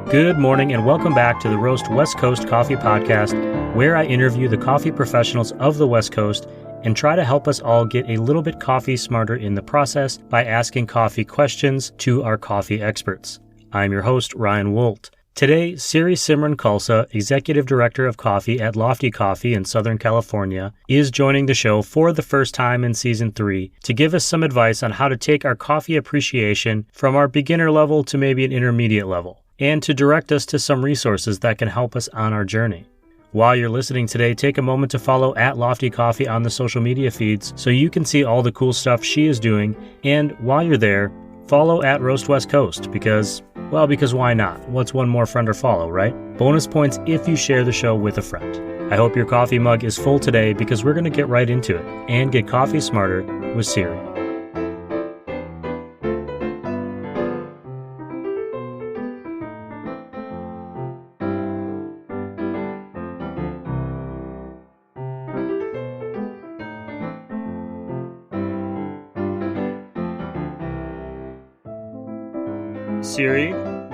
Good morning and welcome back to the Roast West Coast Coffee Podcast, where I interview the coffee professionals of the West Coast and try to help us all get a little bit coffee smarter in the process by asking coffee questions to our coffee experts. I'm your host, Ryan Wolt. Today, Siri Simran Khalsa, Executive Director of Coffee at Lofty Coffee in Southern California, is joining the show for the first time in Season 3 to give us some advice on how to take our coffee appreciation from our beginner level to maybe an intermediate level, and to direct us to some resources that can help us on our journey. While you're listening today, take a moment to follow at Lofty Coffee on the social media feeds so you can see all the cool stuff she is doing, and while you're there, follow at Roast West Coast because why not? What's one more friend or follow, right? Bonus points if you share the show with a friend. I hope your coffee mug is full today because we're going to get right into it and get coffee smarter with Siri. Siri,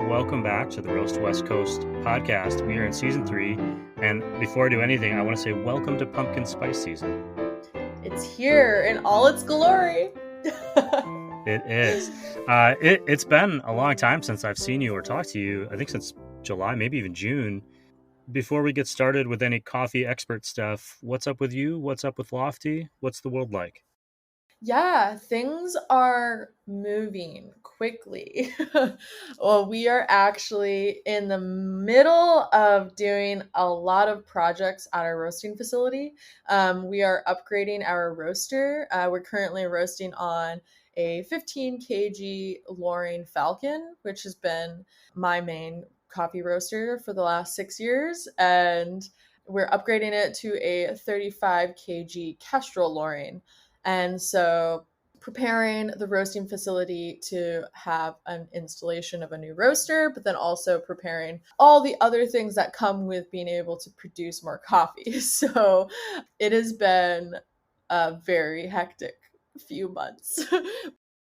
welcome back to the Roast West Coast podcast. We are in Season 3, and before I do anything, I want to say welcome to pumpkin spice season. It's here in all its glory. It is. It's been a long time since I've seen you or talked to you. I think since July, maybe even June. Before we get started with any coffee expert stuff, what's up with you? What's up with Lofty? What's the world like? Yeah, things are moving quickly. Well, we are actually in the middle of doing a lot of projects at our roasting facility. We are upgrading our roaster. We're currently roasting on a 15 kg Loring Falcon, which has been my main coffee roaster for the last 6 years. And we're upgrading it to a 35 kg Kestrel Loring. And so preparing the roasting facility to have an installation of a new roaster, but then also preparing all the other things that come with being able to produce more coffee. So it has been a very hectic few months.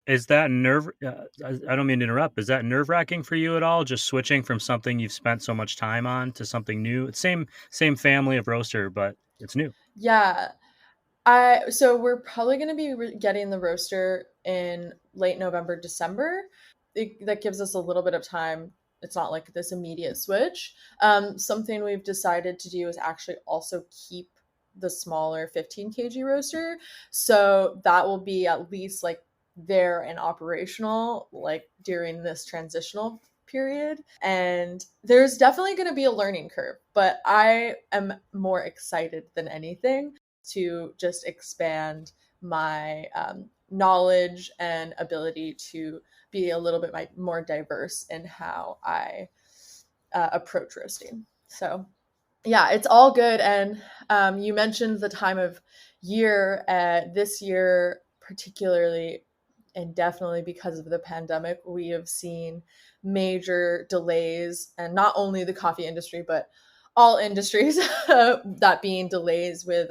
Is that I don't mean to interrupt. Is that nerve-wracking for you at all? Just switching from something you've spent so much time on to something new? It's same family of roaster, but it's new. Yeah. So we're probably going to be getting the roaster in late November, December. That gives us a little bit of time. It's not like this immediate switch. Something we've decided to do is actually also keep the smaller 15 kg roaster. So that will be at least like there and operational like during this transitional period. And there's definitely going to be a learning curve, but I am more excited than anything to just expand my knowledge and ability to be a little bit more diverse in how I approach roasting. So yeah, it's all good. And you mentioned the time of year. This year, particularly, and definitely because of the pandemic, we have seen major delays, and not only the coffee industry, but all industries, that being delays with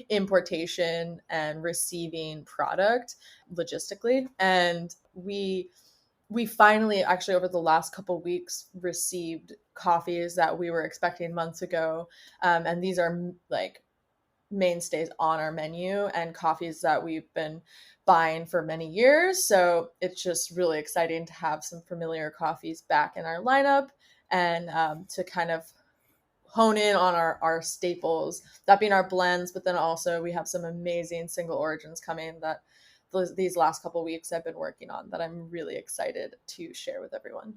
importation and receiving product logistically. And we finally, actually over the last couple of weeks, received coffees that we were expecting months ago. And these are like mainstays on our menu and coffees that we've been buying for many years. So it's just really exciting to have some familiar coffees back in our lineup and to kind of hone in on our staples, that being our blends, but then also we have some amazing single origins coming that these last couple of weeks I've been working on that I'm really excited to share with everyone.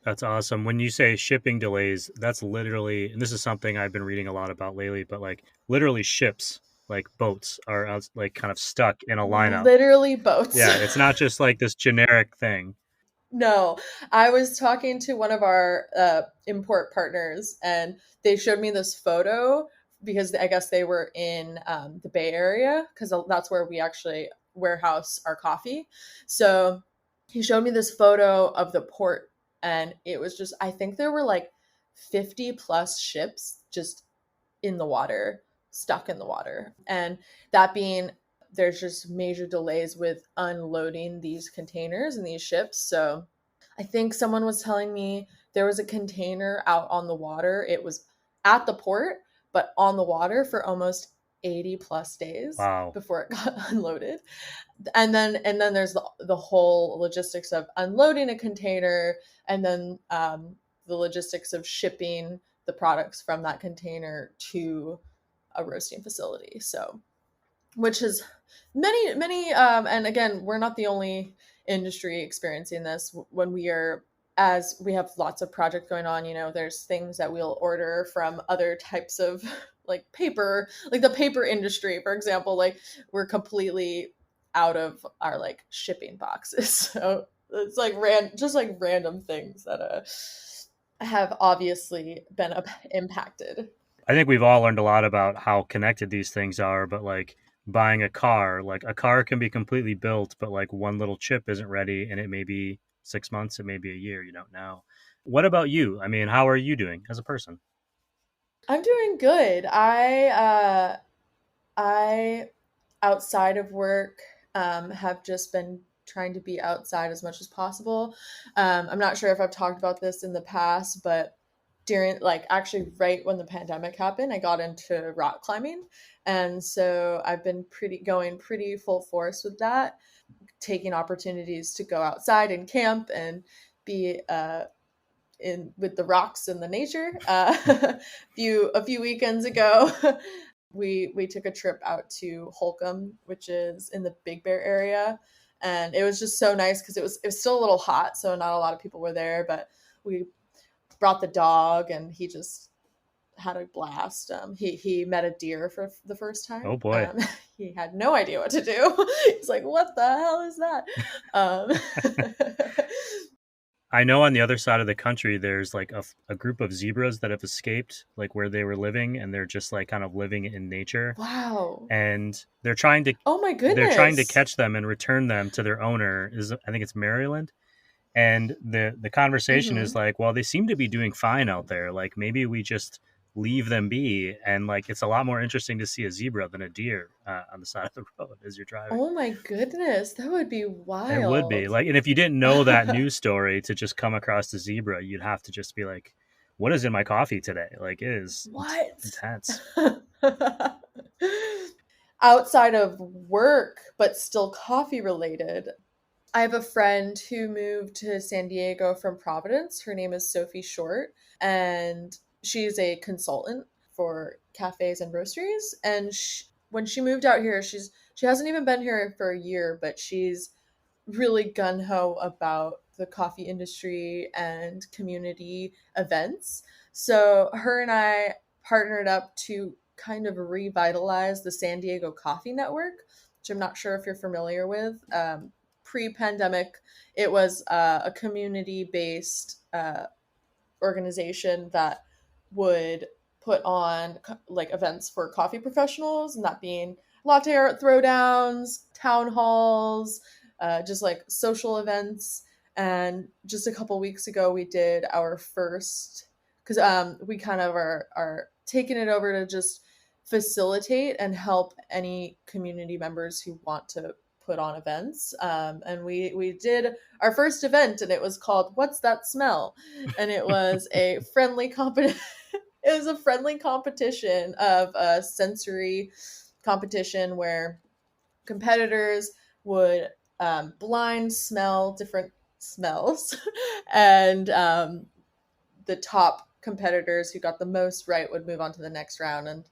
That's awesome. When you say shipping delays, that's literally, and this is something I've been reading a lot about lately, but like literally ships, like boats are out, like kind of stuck in a lineup. Literally boats. Yeah, it's not just like this generic thing. No, I was talking to one of our import partners and they showed me this photo because I guess they were in the Bay Area because that's where we actually warehouse our coffee. So he showed me this photo of the port and it was just, I think there were like 50 plus ships just in the water, stuck in the water. And that being, there's just major delays with unloading these containers and these ships. So I think someone was telling me there was a container out on the water. It was at the port, but on the water for almost 80 plus days Wow. before it got unloaded. And then there's the whole logistics of unloading a container, and then the logistics of shipping the products from that container to a roasting facility. So, which is many and again, we're not the only industry experiencing this. When we are, as we have lots of projects going on, there's things that we'll order from other types of like paper, like the paper industry, for example. Like, we're completely out of our like shipping boxes. So it's like just like random things that have obviously been impacted. I think we've all learned a lot about how connected these things are, but like buying a car, like a car can be completely built, but like one little chip isn't ready and it may be 6 months, it may be a year, you don't know. What about you? I mean, how are you doing as a person? I'm doing good. I outside of work have just been trying to be outside as much as possible. I'm not sure if I've talked about this in the past, but during, like, actually right when the pandemic happened, I got into rock climbing, and so I've been going pretty full force with that, taking opportunities to go outside and camp and be in with the rocks and the nature. A few weekends ago, we took a trip out to Holcomb, which is in the Big Bear area, and it was just so nice because it was still a little hot, so not a lot of people were there, but we brought the dog, and he just had a blast. He met a deer for the first time. Oh boy. He had no idea what to do. He's like, "What the hell is that?" I know on the other side of the country, there's like a group of zebras that have escaped like where they were living, and they're just like kind of living in nature. Wow. And they're trying to Oh my they're trying to goodness. catch them and return them to their owner. I think it's Maryland. And the conversation is Hmm. like, well, they seem to be doing fine out there. Like maybe we just leave them be. And like it's a lot more interesting to see a zebra than a deer on the side of the road as you're driving. Oh my goodness. That would be It would be wild. like, and if you didn't know that news story, to just come across the zebra, you'd have to just be like, what is in my coffee today? Like it is What? intense. Outside of work, but still coffee related, I have a friend who moved to San Diego from Providence. Her name is Sophie Short, and she's a consultant for cafes and roasteries. And when she moved out here, she hasn't even been here for a year, but she's really gun ho about the coffee industry and community events. So her and I partnered up to kind of revitalize the San Diego Coffee Network, which I'm not sure if you're familiar with. Pre-pandemic, it was a community-based organization that would put on like events for coffee professionals, and that being latte art throwdowns, town halls, just like social events. And just a couple weeks ago, we did our first, because we kind of are taking it over to just facilitate and help any community members who want to put on events. And we did our first event, and it was called "What's That Smell?" And it was a friendly competition. It was a friendly competition of a sensory competition where competitors would blind smell different smells, and the top competitors who got the most right would move on to the next round. And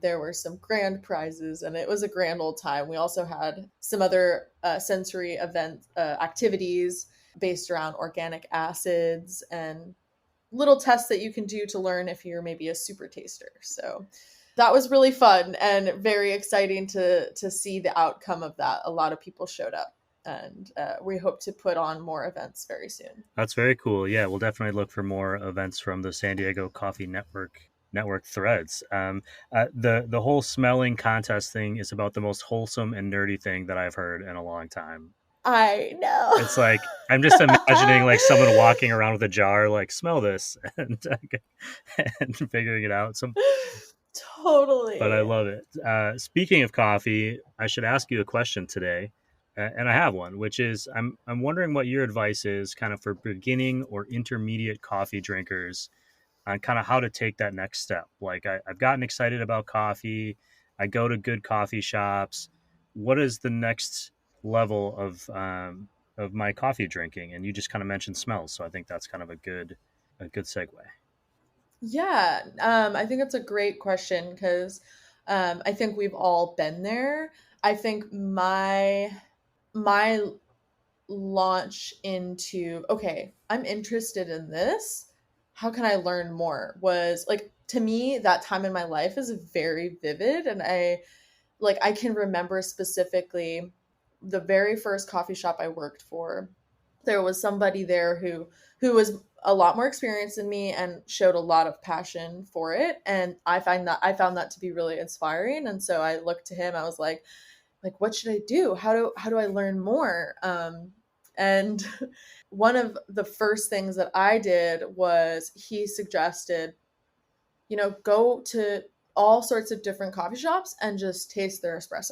there were some grand prizes, and it was a grand old time. We also had some other sensory event activities based around organic acids and little tests that you can do to learn if you're maybe a super taster. So that was really fun and very exciting to see the outcome of that. A lot of people showed up, and we hope to put on more events very soon. That's very cool. Yeah, we'll definitely look for more events from the San Diego Coffee Network threads. The whole smelling contest thing is about the most wholesome and nerdy thing that I've heard in a long time. I know. It's like I'm just imagining like someone walking around with a jar, like smell this, and figuring it out. But I Totally. love it. Speaking of coffee, I should ask you a question today. And I have one, which is I'm wondering what your advice is kind of for beginning or intermediate coffee drinkers on kind of how to take that next step. Like I've gotten excited about coffee. I go to good coffee shops. What is the next level of my coffee drinking? And you just kind of mentioned smells, so I think that's kind of a good segue. Yeah, I think it's a great question because I think we've all been there. I think my launch into, okay, I'm interested in this. How can I learn more? Was like, to me, that time in my life is very vivid, and I can remember specifically the very first coffee shop I worked for. There was somebody there who was a lot more experienced than me and showed a lot of passion for it, and I found that to be really inspiring. And so I looked to him. I was like, what should I do? How do I learn more? And one of the first things that I did was he suggested, go to all sorts of different coffee shops and just taste their espresso.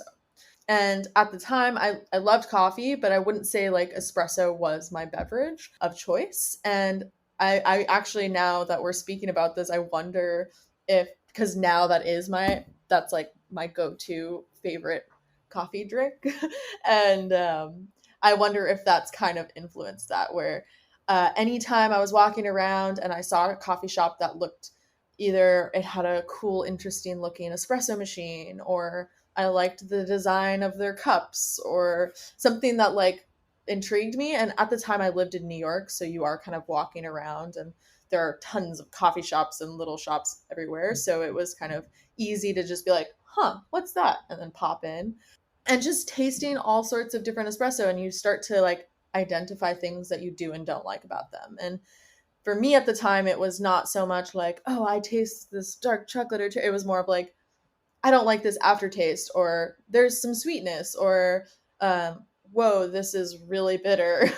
And at the time, I loved coffee, but I wouldn't say like espresso was my beverage of choice. And I actually, now that we're speaking about this, I wonder if, because now that's like my go-to favorite coffee drink. And I wonder if that's kind of influenced that, where anytime I was walking around and I saw a coffee shop that looked, either it had a cool, interesting looking espresso machine, or I liked the design of their cups, or something that like intrigued me. And at the time I lived in New York, so you are kind of walking around and there are tons of coffee shops and little shops everywhere. So it was kind of easy to just be like, huh, what's that? And then pop in and just tasting all sorts of different espresso. And you start to like identify things that you do and don't like about them. And for me at the time, it was not so much like, oh, I taste this dark chocolate, or it was more of like, I don't like this aftertaste, or there's some sweetness, or whoa, this is really bitter.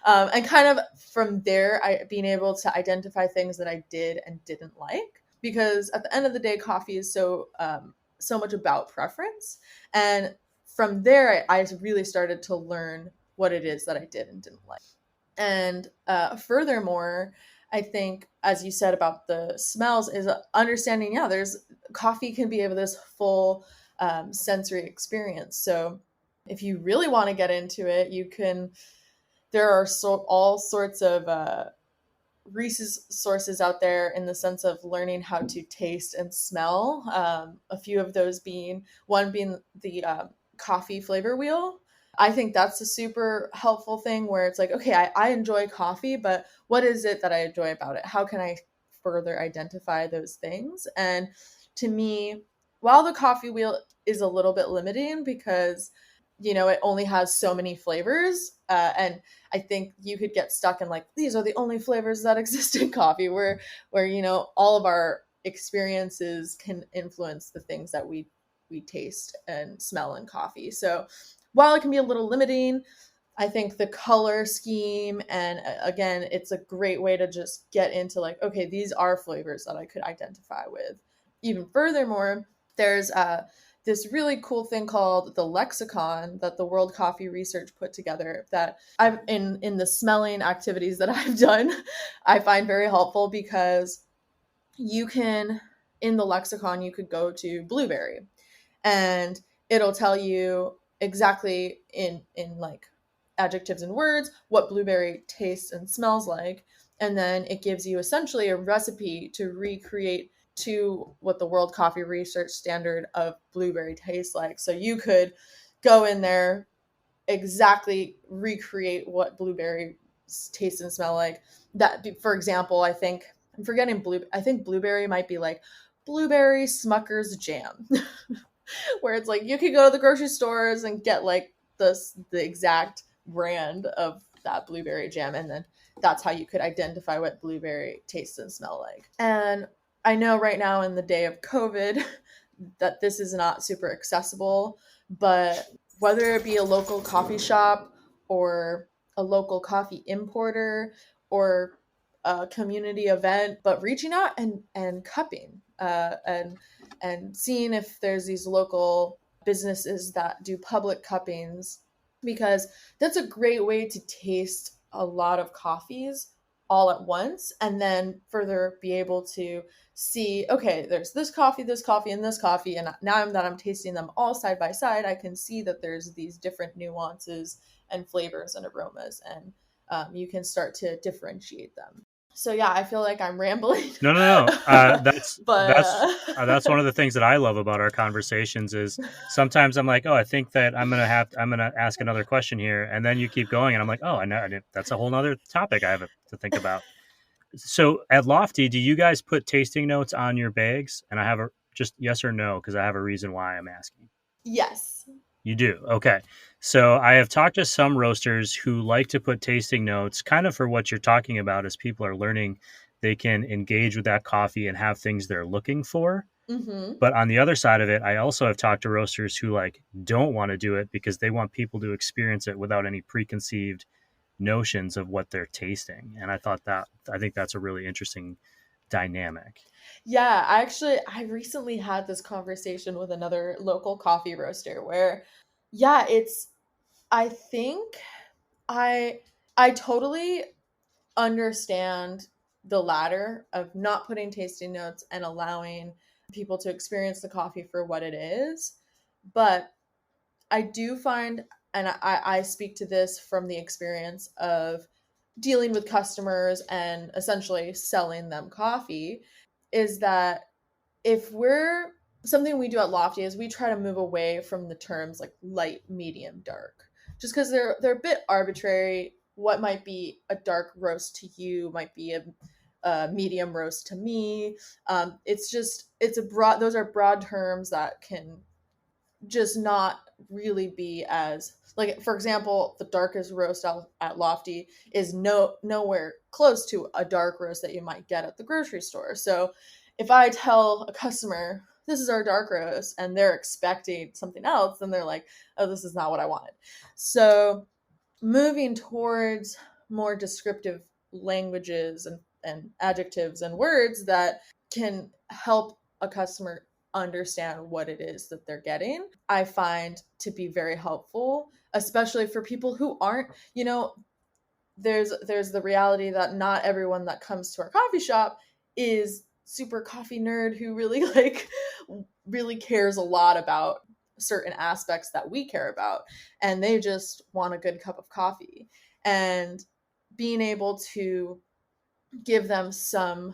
And kind of from there, I being able to identify things that I did and didn't like, because at the end of the day, coffee is so much about preference. And from there, I really started to learn what it is that I did and didn't like. And furthermore, I think, as you said about the smells, is understanding, yeah, there's coffee can be of this full sensory experience. So if you really want to get into it, there are all sorts of resources out there in the sense of learning how to taste and smell. A few of those being the coffee flavor wheel. I think that's a super helpful thing, where it's like, okay, I enjoy coffee, but what is it that I enjoy about it? How can I further identify those things? And to me, while the coffee wheel is a little bit limiting because, it only has so many flavors, and I think you could get stuck in like, these are the only flavors that exist in coffee, where all of our experiences can influence the things that we taste and smell in coffee. So while it can be a little limiting, I think the color scheme, and again, it's a great way to just get into like, okay, these are flavors that I could identify with. Even furthermore, there's this really cool thing called the lexicon that the World Coffee Research put together, that I've in the smelling activities that I've done, I find very helpful, because you can, in the lexicon, you could go to blueberry and it'll tell you exactly in like adjectives and words what blueberry tastes and smells like, and then it gives you essentially a recipe to recreate to what the World Coffee Research standard of blueberry tastes like. So you could go in there, exactly recreate what blueberry taste and smell like. That, for example, I think I'm forgetting I think blueberry might be like blueberry Smucker's jam. Where it's like you could go to the grocery stores and get like the exact brand of that blueberry jam, and then that's how you could identify what blueberry tastes and smell like. And I know right now in the day of COVID that this is not super accessible, but whether it be a local coffee shop or a local coffee importer or a community event, but reaching out and cupping, and seeing if there's these local businesses that do public cuppings because that's a great way to taste a lot of coffees all at once and then further be able to see, okay, there's this coffee, and this coffee, and now that I'm tasting them all side by side, I can see that there's these different nuances and flavors and aromas, and you can start to differentiate them. So yeah, I feel like I'm rambling. No. But That's one of the things that I love about our conversations is sometimes I'm like, oh, I think that I'm gonna ask another question here, and then you keep going, and I'm like, oh, I know, that's a whole nother topic I have to think about. So at Lofty, do you guys put tasting notes on your bags? And I have just yes or no, because I have a reason why I'm asking. yes. You do? Okay. So I have talked to some roasters who like to put tasting notes kind of for what you're talking about as people are learning. They can engage with that coffee and have things they're looking for. Mm-hmm. But on the other side of it, I also have talked to roasters who like don't want to do it because they want people to experience it without any preconceived notions of what they're tasting. And I think that's a really interesting dynamic. Yeah, I recently had this conversation with another local coffee roaster where yeah, I think I I totally understand the latter of not putting tasting notes and allowing people to experience the coffee for what it is. But I do find, and I speak to this from the experience of dealing with customers and essentially selling them coffee, is that if we're something we do at Lofty is we try to move away from the terms like light, medium, dark, just because they're a bit arbitrary. What might be a dark roast to you might be a medium roast to me. It's a broad. Those are broad terms that can just not really be as like, for example, the darkest roast at Lofty is nowhere close to a dark roast that you might get at the grocery store. So if I tell a customer this is our dark roast and they're expecting something else, then they're like, oh, this is not what I wanted. So moving towards more descriptive languages and adjectives and words that can help a customer understand what it is that they're getting, I find to be very helpful, especially for people who aren't, there's the reality that not everyone that comes to our coffee shop is super coffee nerd who really really cares a lot about certain aspects that we care about, and they just want a good cup of coffee. And being able to give them some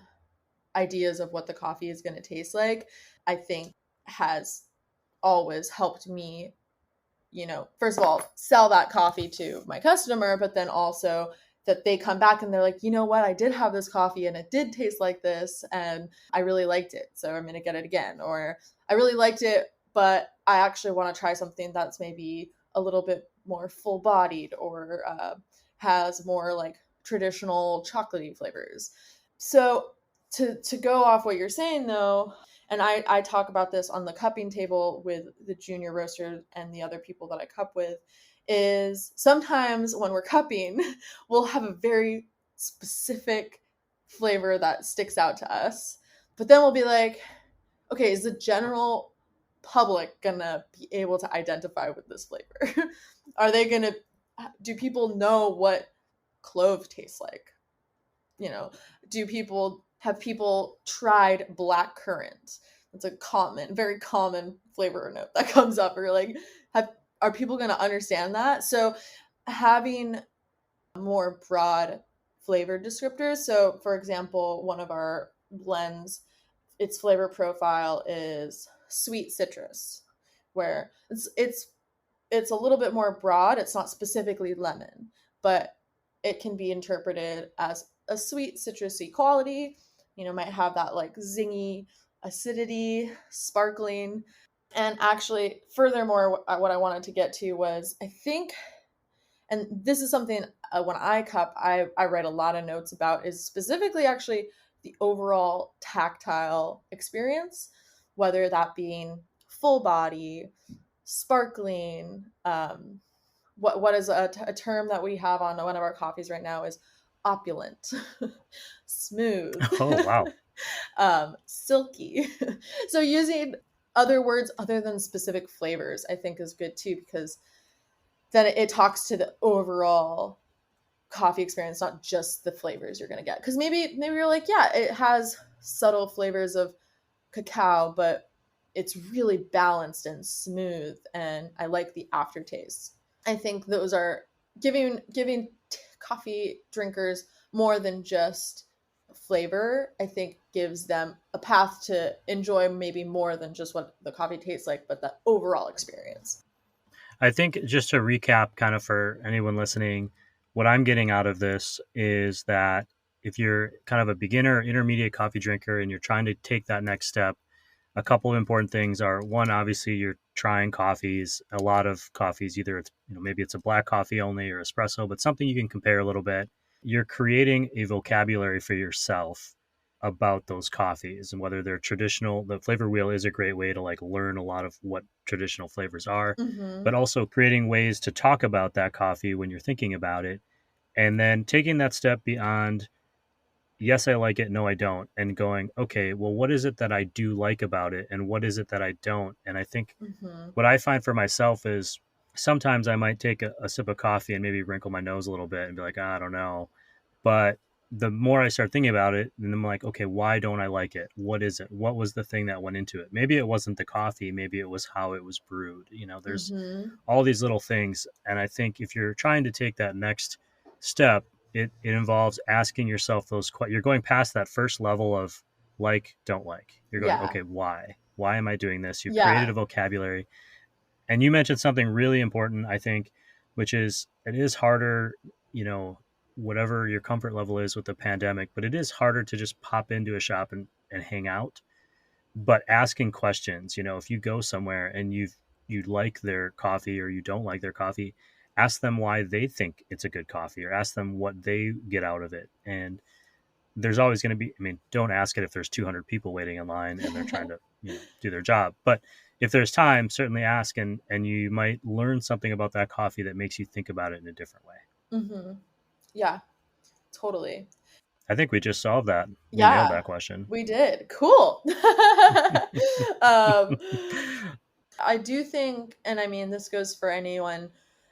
ideas of what the coffee is going to taste like, I think has always helped me, first of all, sell that coffee to my customer, but then also that they come back and they're like, you know what, I did have this coffee and it did taste like this and I really liked it, so I'm going to get it again. Or I really liked it, but I actually want to try something that's maybe a little bit more full bodied or has more like traditional chocolatey flavors. So to go off what you're saying though, and I talk about this on the cupping table with the junior roasters and the other people that I cup with, is sometimes when we're cupping, we'll have a very specific flavor that sticks out to us. But then we'll be like, okay, is the general public gonna be able to identify with this flavor? Do people know what clove tastes like? Have people tried black currant? It's a very common flavor note that comes up. Or like, are people going to understand that? So having more broad flavor descriptors. So for example, one of our blends, its flavor profile is sweet citrus, where it's a little bit more broad. It's not specifically lemon, but it can be interpreted as a sweet citrusy quality. Might have that like zingy acidity, sparkling. And actually, furthermore, what I wanted to get to was, I think, and this is something when I cup, I write a lot of notes about, is specifically actually the overall tactile experience, whether that being full body, sparkling. What is a term that we have on one of our coffees right now is opulent, smooth. Oh, wow. Silky. So using other words other than specific flavors, I think, is good too, because then it talks to the overall coffee experience, not just the flavors you're going to get. Because maybe you're like, yeah, it has subtle flavors of cacao, but it's really balanced and smooth, and I like the aftertaste. I think those are giving coffee drinkers more than just flavor. I think gives them a path to enjoy maybe more than just what the coffee tastes like, but the overall experience. I think just to recap kind of for anyone listening, what I'm getting out of this is that if you're kind of a beginner, intermediate coffee drinker, and you're trying to take that next step, a couple of important things are, one, obviously you're trying coffees, a lot of coffees, either it's, maybe it's a black coffee only or espresso, but something you can compare a little bit. You're creating a vocabulary for yourself about those coffees, and whether they're traditional. The flavor wheel is a great way to like learn a lot of what traditional flavors are, but also creating ways to talk about that coffee when you're thinking about it. And then taking that step beyond, yes, I like it, no, I don't, and going, okay, well, what is it that I do like about it, and what is it that I don't? And I think what I find for myself is sometimes I might take a sip of coffee and maybe wrinkle my nose a little bit and be like, I don't know. But the more I start thinking about it, then I'm like, okay, why don't I like it? What is it? What was the thing that went into it? Maybe it wasn't the coffee. Maybe it was how it was brewed. There's all these little things. And I think if you're trying to take that next step, it involves asking yourself those questions. You're going past that first level of like, don't like. You're going, okay, why? Why am I doing this? You've created a vocabulary. And you mentioned something really important, I think, which is it is harder, whatever your comfort level is with the pandemic, but it is harder to just pop into a shop and hang out. But asking questions, if you go somewhere and you like their coffee or you don't like their coffee, ask them why they think it's a good coffee, or ask them what they get out of it. And there's always going to be, don't ask it if there's 200 people waiting in line and they're trying to do their job. But if there's time, certainly ask, and you might learn something about that coffee that makes you think about it in a different way. Yeah, totally. I think we just solved that. We nailed that question. We did. Cool. I do think, and this goes for anyone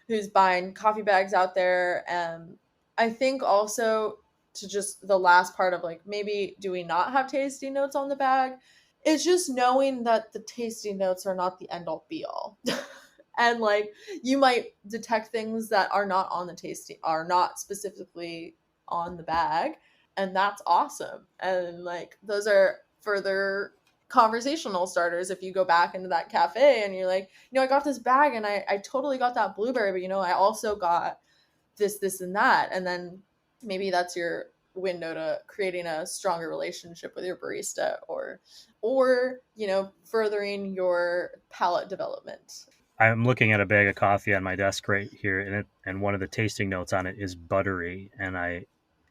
who's buying coffee bags out there. I think also to just the last part of like, maybe do we not have tasting notes on the bag? It's just knowing that the tasting notes are not the end all be all. And like, you might detect things that are not on the are not specifically on the bag. And that's awesome. And like, those are further conversational starters. If you go back into that cafe and you're like, I got this bag and I totally got that blueberry, but I also got this and that. And then maybe that's your window to creating a stronger relationship with your barista or furthering your palate development. I'm looking at a bag of coffee on my desk right here, and one of the tasting notes on it is buttery. And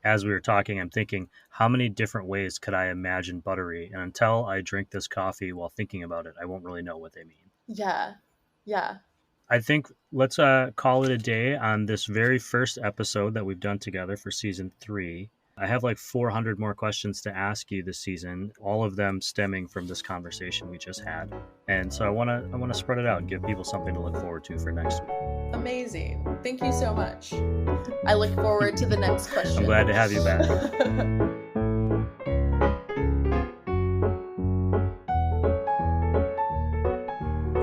as we were talking, I'm thinking, how many different ways could I imagine buttery? And until I drink this coffee while thinking about it, I won't really know what they mean. Yeah. Yeah. I think let's call it a day on this very first episode that we've done together for season 3. I have like 400 more questions to ask you this season, all of them stemming from this conversation we just had. And so I want to spread it out and give people something to look forward to for next week. Amazing. Thank you so much. I look forward to the next question. I'm glad to have you back.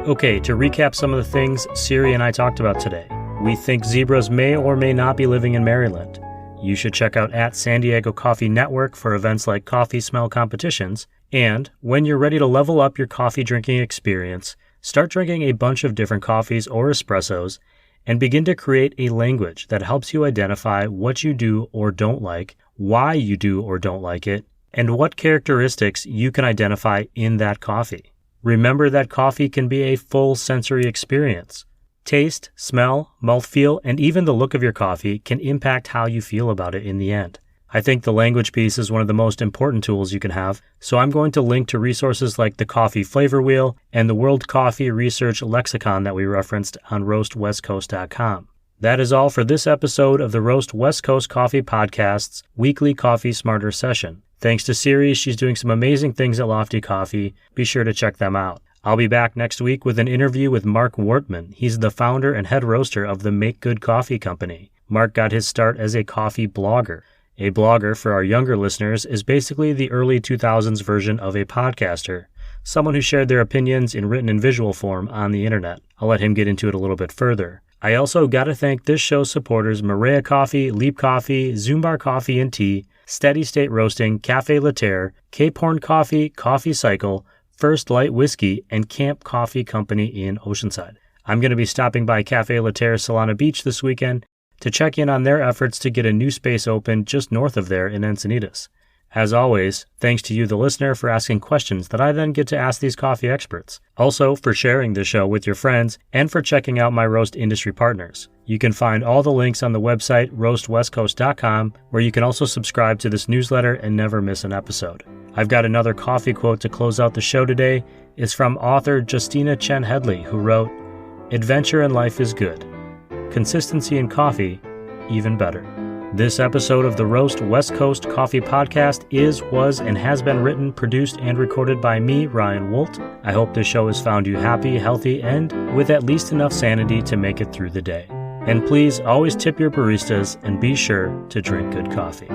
Okay, to recap some of the things Siri and I talked about today. We think zebras may or may not be living in Maryland. You should check out @San Diego Coffee Network for events like coffee smell competitions. And when you're ready to level up your coffee drinking experience, start drinking a bunch of different coffees or espressos and begin to create a language that helps you identify what you do or don't like, why you do or don't like it, and what characteristics you can identify in that coffee. Remember that coffee can be a full sensory experience. Taste, smell, mouthfeel, and even the look of your coffee can impact how you feel about it in the end. I think the language piece is one of the most important tools you can have, so I'm going to link to resources like the Coffee Flavor Wheel and the World Coffee Research Lexicon that we referenced on roastwestcoast.com. That is all for this episode of the Roast West Coast Coffee Podcast's weekly Coffee Smarter session. Thanks to Siri, she's doing some amazing things at Lofty Coffee. Be sure to check them out. I'll be back next week with an interview with Mark Wortman. He's the founder and head roaster of the Make Good Coffee Company. Mark got his start as a coffee blogger. A blogger, for our younger listeners, is basically the early 2000s version of a podcaster, someone who shared their opinions in written and visual form on the internet. I'll let him get into it a little bit further. I also got to thank this show's supporters: Maria Coffee, Leap Coffee, Zumbar Coffee and Tea, Steady State Roasting, Cafe Laterre, Cape Horn Coffee, Coffee Cycle, First Light Whiskey, and Camp Coffee Company in Oceanside. I'm going to be stopping by Cafe Laterre Solana Beach this weekend to check in on their efforts to get a new space open just north of there in Encinitas. As always, thanks to you, the listener, for asking questions that I then get to ask these coffee experts. Also, for sharing the show with your friends, and for checking out my roast industry partners. You can find all the links on the website roastwestcoast.com, where you can also subscribe to this newsletter and never miss an episode. I've got another coffee quote to close out the show today. It's from author Justina Chen Headley, who wrote, "Adventure in life is good. Consistency in coffee, even better." This episode of the Roast West Coast Coffee Podcast was, and has been written, produced, and recorded by me, Ryan Wolt. I hope this show has found you happy, healthy, and with at least enough sanity to make it through the day. And please always tip your baristas and be sure to drink good coffee.